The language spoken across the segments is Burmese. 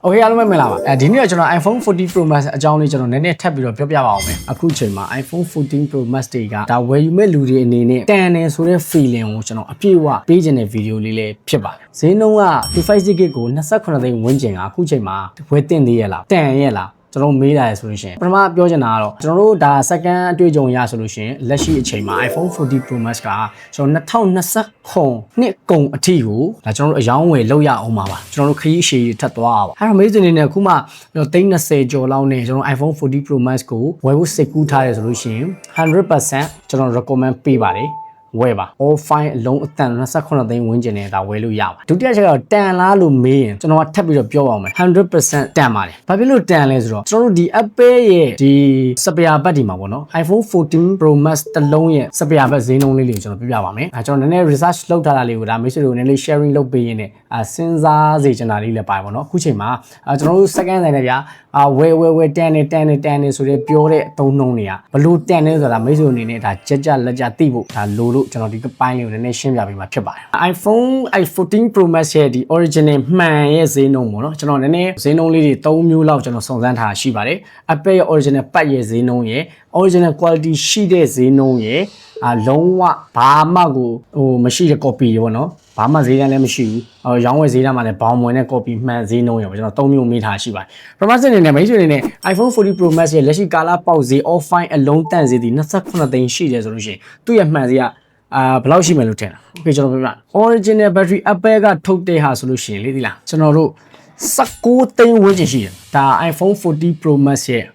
Okay အားလုံးပဲမင်္ဂလာပါဒီနေ့ကျွန်တော် iPhone 14 Pro Max အကြောင်းလေးကျွန်တော်နည်းနည်းထပ်ပြီးတော့ပြောပြပါအောင်မယ်အခုချိန်မှာ iPhone 14 Pro Max တွေကဒါဝယ်ယူမဲ့လူတွေအနေနဲ့တန်တယ်ဆိုတဲ့ feeling ကိုကျွန်တော်အပြည့်အဝပေးခြင်းတဲ့ဗီဒီယိုလေးလေးဖြစ်ပါတယ်ဈေးနှုန်းက 256GB ကို28သိန်းဝန်းကျင်ကအခုချိန်မှာဝယ်တင်သေးရလားတန်ရဲ့လားကျွန်တော်မေးလာရဆိုလို့ရှိရင်ပထမပြောချင်တာကတော့ကျွန်တော်တို့ဒါ second အတွေ့အကြုံရဆိုလို့ရှိရင်လက်ရှိအချိန်မှာ iPhone 14 Pro Max ကကျွန်တော်2029နှစ်ကုန်အထိကိုဒါကျွန်တော်တို့အယောင်းဝယ်လောက်ရအောင်ပါကျွန်တော်တို့ခရီးရှည်ထပ်သွားပါအဲ့တော့မေးစင်နေနဲ့အခုမှ320ကျော်လောက်နဲ့ကျွန်တော် iPhone 14 Pro Max ကိုဝယ်ဖို့စိတ်ကူးထားရဆိုလို့ရှိရင် 100% ကျွန်တော် recommend ပေးပါတယ်ဝယ်ပါ all fine အလုံးအတန်28သိန်းဝန်းကျင်နဲ့ဒါဝယ်လို့ရပါဒုတိယချက်ကတော့တန်လားလို့မေးရင်ကျွန်တော်ကထပ်ပြီးတော့ပြောပါအောင်မယ် 100% တန်ပါတယ်ဘာဖြစ်လို့တန်လဲဆိုတော့ကျွန်တော်တို့ဒီ Apple ရဲ့ဒီစပယ်ဘတ်ဒီမှာပေါ့နော် iPhone 14 Pro Max တစ်လုံးရဲ့စပယ်ဘတ်ဈေးနှုန်းလေးတွေကိုကျွန်တော်ပြပြပါမယ်ကျွန်တော်နည်းနည်း research လုပ်ထားတာလေးကိုဒါမိတ်ဆွေတို့နည်းနည်း sharing လုပ်ပေးရင်းနဲ့စဉ်းစားစေချင်တာလေးလည်းပါတယ်ပေါ့နော်အခုချိန်မှာကျွန်တော်တို့ second ဆိုင်နဲ့ဗျာဝယ်တန်နေဆိုတဲ့ပြောတဲ့အသုံးနှုန်းတွေကဘလို့တန်နေဆိုတာမိတ်ဆွေအနေနဲ့ဒါကြက်ကြလက်ကြသိဖို့ဒါလိုလို့ကျွန်တော်ဒီပိုင်းလေးကိုနည်းနည်းရှင်းပြပေးမှာဖြစ်ပါတယ် iPhone 14 Pro Max ရဲ့ဒီ original မှန်ရဲ့ဈေးနှုန်းပေါ့နော်ကျွန်တော်နည်းနည်းဈေးနှုန်းလေးတွေ3မျိုးလောက်ကျွန်တော်စုံစမ်းထားရှိပါတယ် Apple ရဲ့ original ပတ်ရဲ့ဈေးနှုန်းရဲ့ original quality ရှိတဲ့ဈေးနှုန်းရဲ့လုံးဝဘာမှကိုမရှိတဲ့ copy တွေပေါ့နော်ဘာမှဈေးတန်းလည်းမရှိဘူးရောင်းဝယ်ဈေးတန်းမှာလည်းဘောင်မွန်တဲ့ copy မှန်ဈေးနှုန်းရပါကျွန်တော်3မျိုးမေးထားရှိပါတယ်ပထမစစ်အနေနဲ့မိတ်ဆွေအနေနဲ့ iPhone 14 Pro Max ရဲ့လက်ရှိကာလပေါက်ဈေး all fine အလုံးတန့်ဈေးဒီ28သိန်းရှိတယ်ဆိုလို့ရှိရင်သူ့ရဲ့မှန်ဈေးကဘယ်လောက်ရှိမယ်လို့ထင်တာ Okay ကျွန်တော်ပြောပြ original battery Apple ကထုတ်တဲ့ဟာဆိုလို့ရှိရင်လေဒီလားကျွန်တော်တို့19သိန်းဝန်းကျင်ရှိတယ်ဒါ iPhone 14 Pro Max ရဲ့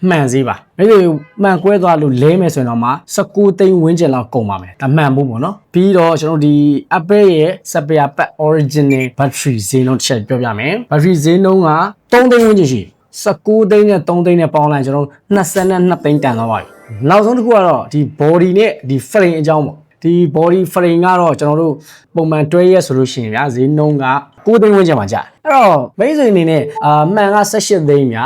မှန်ဈေးပါအဲ့ဒီမှန်ကွဲသွားလို့လဲမယ်ဆိုရင်တော့မှ19သိန်းဝန်းကျင်လောက်ကုန်ပါမယ်ဒါမှန်ဖို့ပေါ့နော်ပြီးတော့ကျွန်တော်ဒီ Apple ရဲ့ Spare Part Original Battery ဈေးနှုန်းတစ်ချက်ပြောပြမယ် Battery ဈေးနှုန်းက3သိန်းဝန်းကျင်ရှိ19သိန်းနဲ့3သိန်းနဲ့ပေါင်းလိုက်ကျွန်တော်22သိန်းတန်သွားပါပြီနောက်ဆုံးတစ်ခုကတော့ဒီ body နဲ့ဒီ frame အကြောင်းပေါ့ဒီ body frame ကတော့ကျွန်တော်တို့ပုံမှန်တွဲရဲဆိုလို့ရှိရင်ဗျာဈေးနှုန်းက9သိန်းဝန်းကျင်မှာကြာအဲ့တော့မိတ်ဆွေအနေနဲ့မှန်က18သိန်းဗျာ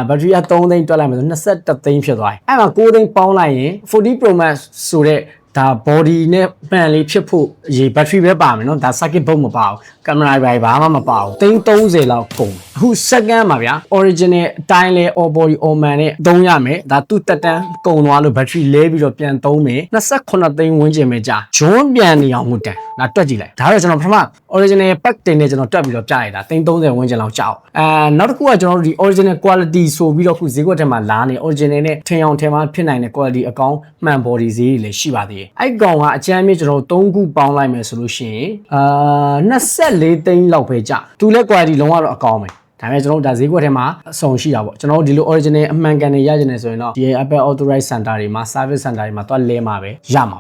ဘက်ထရီက3သိန်းတွက်လိုက်မယ်ဆို21သိန်းဖြစ်သွားပြီအဲ့မှာ9သိန်းပေါင်းလိုက်ရင်14 Pro Max ဆိုတဲ့ဒါ body နဲ့မှန်လေးဖြစ်ဖို့ရေ battery ပဲပါမယ်เนาะဒါ circuit board မပါဘူး camera ဘာမှမပါဘူး30လောက်ကုန်အခု second မှာဗျာ original အတိုင်းလဲ all body all man နဲ့သုံးရမယ်ဒါသူ့တက်တန်းကုန်သွားလို့ battery လဲပြီးတော့ပြန်သုံးမယ်28သိန်းဝန်းကျင်ပဲကြာဂျွန်းပြန်နေအောင်မတန်ဒါတွက်ကြည့်လိုက်ဒါတော့ကျွန်တော်ပထမ original pack တင်နဲ့ကျွန်တော်တွက်ပြီးတော့ပြရတာ30ဝန်းကျင်လောက်ကြာအောင်နောက်တစ်ခုကကျွန်တော်တို့ဒီ original quality ဆိုပြီးတော့ခုဈေးကွက်ထဲမှာလာနေ original နဲ့ထင်အောင်ထင်မှာဖြစ်နိုင်တဲ့ quality အကောင်းမှန် body ဈေးတွေလည်းရှိပါသေးတယ်အဲ့ကောင်ကအချမ်းမြေကျွန်တော်တို့3ခုပေါင်းလိုက်မယ်ဆိုလို့ရှိရင်24သိန်းလောက်ပဲကြာသူလည်း quality လုံးဝတော့အကောင်းပဲဒါပေမဲ့ကျွန်တော်တို့ဒါဈေးကွက်ထဲမှာအဆုံရှိတာပေါ့ကျွန်တော်တို့ဒီလို original အမှန်ကန်တွေရကြနေဆိုရင်တော့ဒီ Apple Authorized Center တွေမှာ service center တွေမှာတော့လဲမှာပဲရမှာ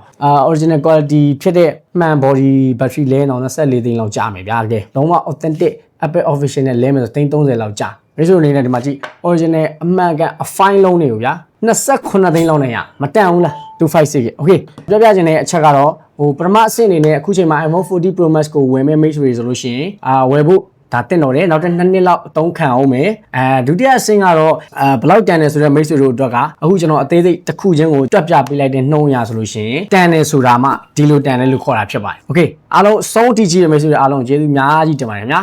original quality ဖြစ်တဲ့မှန် body battery လဲတော့24သိန်းလောက်ကြာမယ်ဗျာကဲလုံးဝ authentic Apple official နဲ့လဲမယ်ဆို30လောက်ကြာမိတ်ဆွေအနေနဲ့ဒီမှာကြည့် original အမှန်ကန်အ fine လုံးတွေကိုဗျာ28သိန်းလောက်နဲ့ရမတန်ဘူးလား256 okay ပြောပြချင်တဲ့အချက်ကတော့ပထမအဆင့်အနေနဲ့အခုချိန်မှာ iPhone 14 Pro Max ကိုဝယ်မဲ့မိတ်ဆွေဆိုလို့ရှိရင်ဝယ်ဖို့ဒါတင်တော့တယ်နောက်တစ်2နှစ်လောက်အသုံးခံအောင်မယ်ဒုတိယအဆင့်ကတော့ဘလောက်တန်တယ်ဆိုတော့မိတ်ဆွေတို့အတွက်ကအခုကျွန်တော်အသေးစိတ်တစ်ခုချင်းကိုတွက်ပြပေးလိုက်တဲ့နှုံးရဆိုလို့ရှိရင်တန်တယ်ဆိုတာမှဒီလိုတန်တယ်လို့ခေါ်တာဖြစ်ပါတယ် okay အားလုံးအဆုံးထိကြည့်ရမိတ်ဆွေတို့အားလုံးကျေးဇူးအများကြီးတင်ပါတယ်ခင်ဗျာ